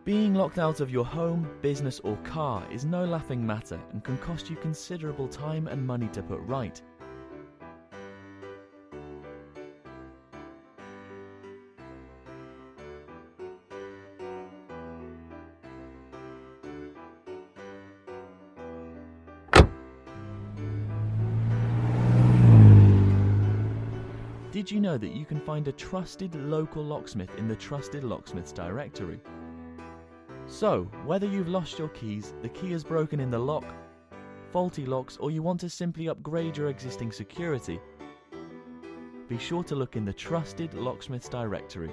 Being locked out of your home, business or car is no laughing matter and can cost you considerable time and money to put right. Did you know that you can find a trusted local locksmith in the Trusted Locksmiths directory? So, whether you've lost your keys, the key is broken in the lock, faulty locks, or you want to simply upgrade your existing security, be sure to look in the Trusted Locksmiths directory.